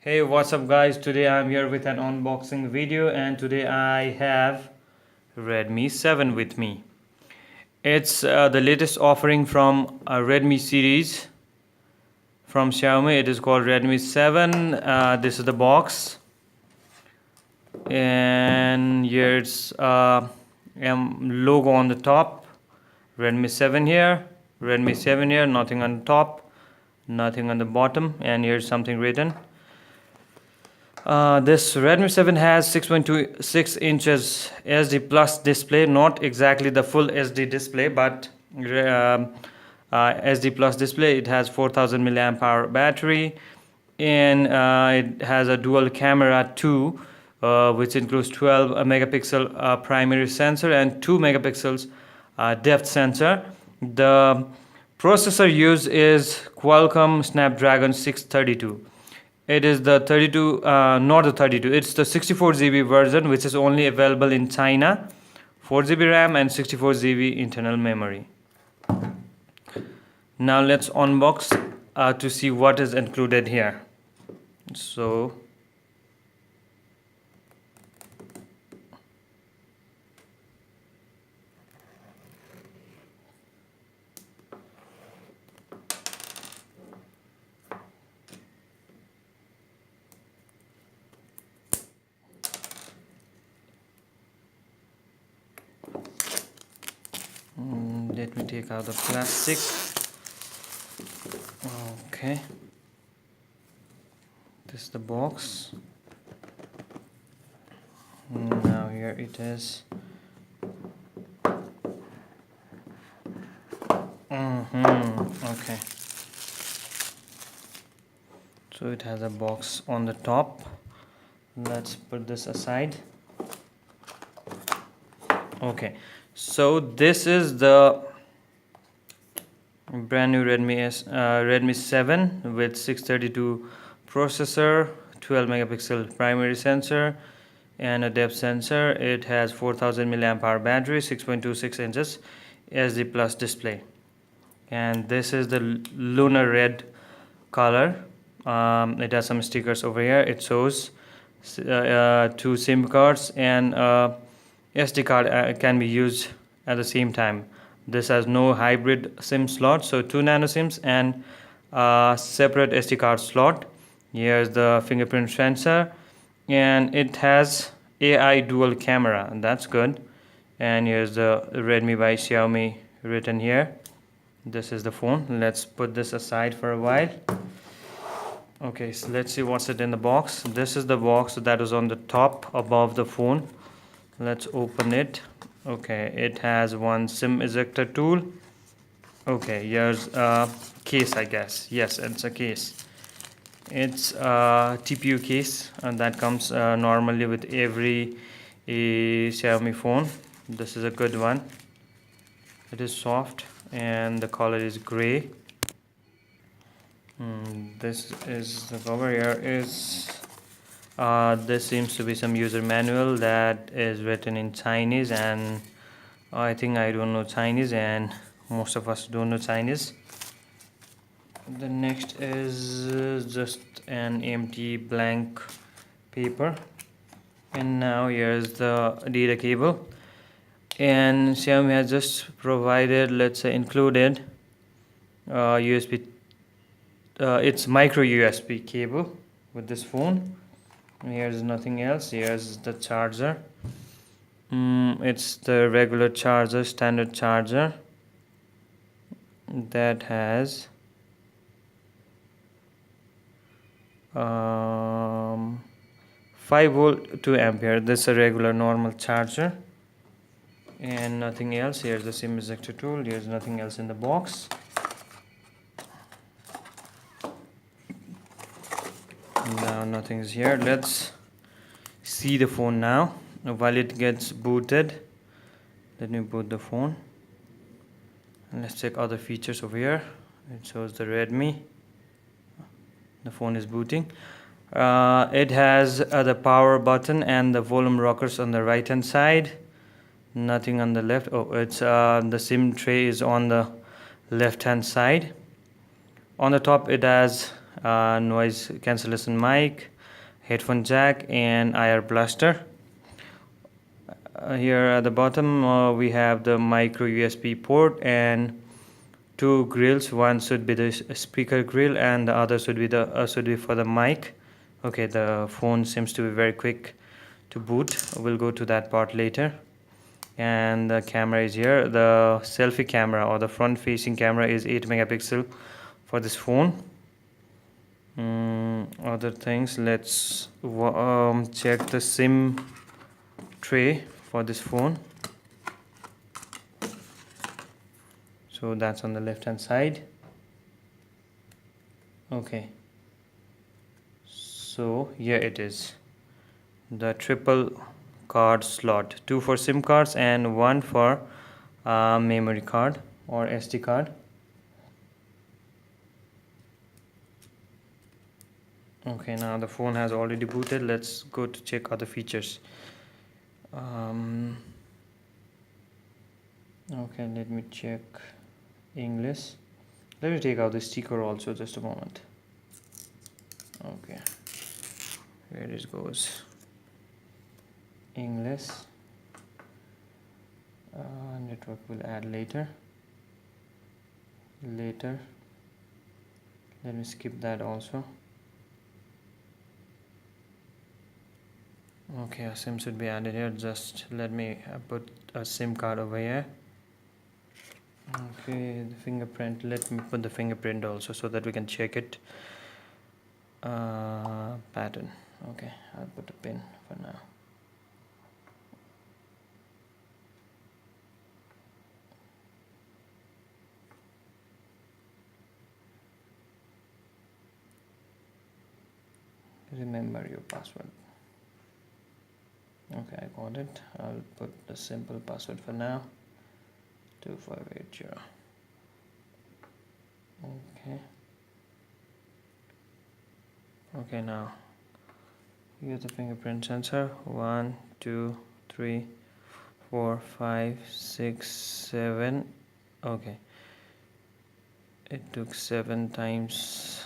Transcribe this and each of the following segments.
Hey, what's up guys? Today I'm here with an unboxing video and today I have Redmi 7 with me. It's the latest offering from a Redmi series from Xiaomi. It is called Redmi 7. This is the box and here's logo on the top. Redmi 7 here, Redmi 7 here, nothing on the top, nothing on the bottom, and here's something written. This Redmi 7 has 6.26 inches SD plus display, not exactly the full SD display, but SD plus display. It has 4000 milliamp hour battery, and it has a dual camera too, which includes 12 megapixel primary sensor and 2 megapixels depth sensor. The processor used is Qualcomm Snapdragon 632. It is the 32, not the 32, it's the 64GB version, which is only available in China. 4GB RAM and 64GB internal memory. Now let's unbox to see what is included here. So let me take out the plastic. Okay, this is the box. Now here it is. Okay, so it has a box on the top. Let's put this aside. Okay, so this is the brand new Redmi 7 with 632 processor, 12 megapixel primary sensor and a depth sensor. It has 4000 milliamp hour battery, 6.26 inches SD plus display, and this is the lunar red color. It has some stickers over here. It shows 2 SIM cards and SD card can be used at the same time. This has no hybrid SIM slot, so 2 nano SIMs and separate SD card slot. Here's the fingerprint sensor, and it has AI dual camera, and that's good. And here's the Redmi by Xiaomi written here. This is the phone. Let's put this aside for a while. Okay, so let's see what's it in the box. This is the box that is on the top above the phone. Let's open it. Okay, it has one SIM ejector tool. Okay, here's a case, I guess. Yes, it's a case. It's a TPU case, and that comes normally with every Xiaomi phone. This is a good one. It is soft and the color is gray. This is the cover. Here is this seems to be some user manual that is written in Chinese, and I think I don't know Chinese, and most of us don't know Chinese. The next is just an empty blank paper, and now here's the data cable. And Xiaomi has just provided, let's say included, USB. It's micro USB cable with this phone. Here's nothing else. Here's the charger. It's the regular charger, standard charger that has 5-volt 2 ampere. This is a regular normal charger and nothing else. Here's the SIM ejector tool. Here's nothing else in the box. Now nothing is here. Let's see the phone now. While it gets booted, let me boot the phone, and let's check other features over here. It shows the Redmi. The phone is booting. It has the power button and the volume rockers on the right hand side. Nothing on the left. Oh, it's the SIM tray is on the left hand side. On the top it has noise cancellation mic, headphone jack, and IR blaster. Here at the bottom we have the micro USB port and two grills. One should be the speaker grill and the other should be for the mic. Okay, the phone seems to be very quick to boot. We'll go to that part later. And the camera is here. The selfie camera or the front facing camera is 8 megapixel for this phone. Other things, let's check the SIM tray for this phone. So that's on the left hand side. Okay, so here it is, the triple card slot, 2 for SIM cards and 1 for memory card or SD card. Okay, now the phone has already booted. Let's go to check other features. Okay, let me check English. Let me take out the sticker also, just a moment. Okay, here it goes. English. Network will add later. Let me skip that also. Okay, a SIM should be added here. Just let me put a SIM card over here. Okay, the fingerprint, let me put the fingerprint also so that we can check it. Pattern. Okay, I'll put a pin for now. Remember your password. Okay, I got it. I'll put the simple password for now. 2580. Okay, now here's the fingerprint sensor. 1 2 3 4 5 6 7. Okay, it took 7 times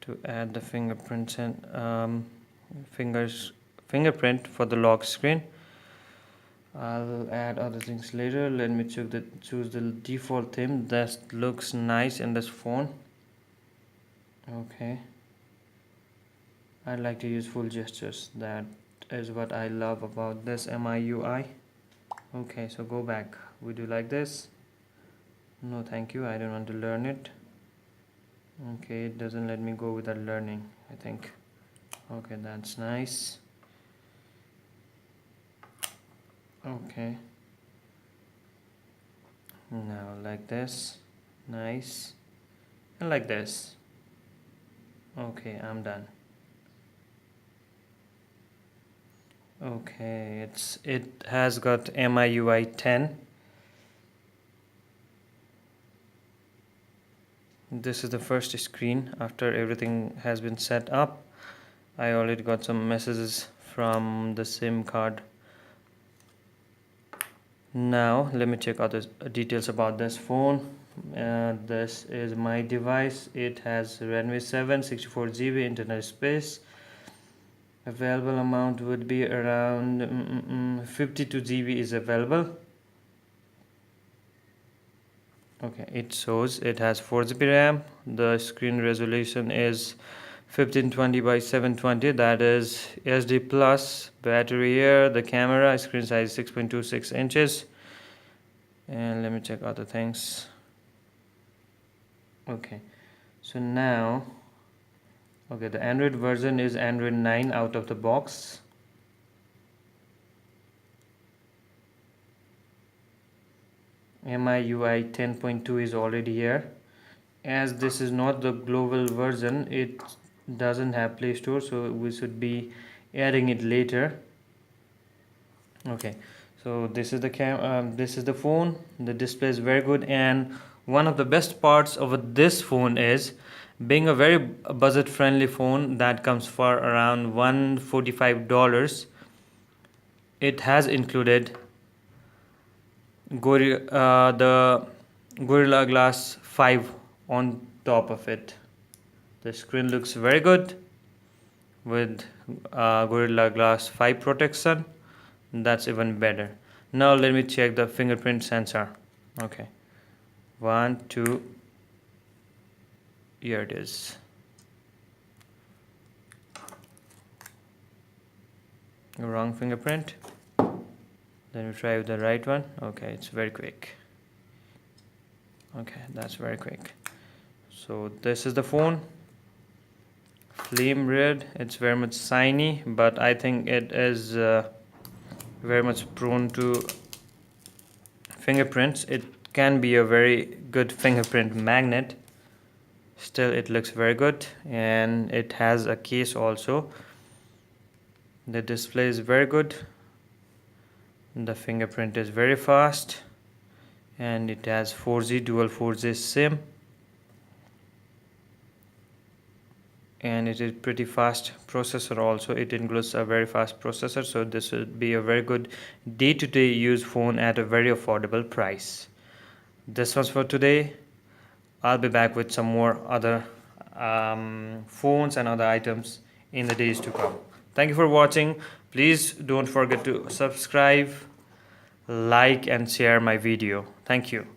to add the fingerprint and fingerprint for the lock screen. I'll add other things later. Let me choose the default theme that looks nice in this phone. Okay, I like to use full gestures. That is what I love about this MIUI. Okay, so go back. Would you like this? No, thank you. I don't want to learn it. Okay, it doesn't let me go without learning, I think. Okay, that's nice. Okay, now like this, nice, and like this. Okay, I'm done. Okay, it has got MIUI 10. This is the first screen after everything has been set up. I already got some messages from the SIM card. Now let me check other details about this phone. This is my device. It has Redmi 7, 64 GB internal space. Available amount would be around 52 GB is available. Okay, it shows it has 4 GB RAM. The screen resolution is 1520 by 720, that is SD plus. Battery here, the camera screen size 6.26 inches. And let me check other things. Okay, so now, okay, the Android version is Android 9 out of the box. MIUI 10.2 is already here. As this is not the global version, it doesn't have Play Store, so we should be adding it later. Okay, so this is the phone. The display is very good, and one of the best parts of this phone is being a very budget friendly phone that comes for around $145. It has included the Gorilla Glass 5 on top of it. The screen looks very good with Gorilla Glass 5 protection. That's even better. Now let me check the fingerprint sensor. Okay, 1 2, here it is. Wrong fingerprint. Then we try with the right one. Okay, it's very quick. Okay, that's very quick. So this is the phone. Flame red. It's very much shiny, but I think it is very much prone to fingerprints. It can be a very good fingerprint magnet. Still, it looks very good, and it has a case also. The display is very good. The fingerprint is very fast, and it has 4G dual 4G SIM, and it is pretty fast processor also. It includes a very fast processor, so this will be a very good day-to-day use phone at a very affordable price. This was for today. I'll be back with some more other phones and other items in the days to come. Thank you for watching. Please don't forget to subscribe, like and share my video. Thank you.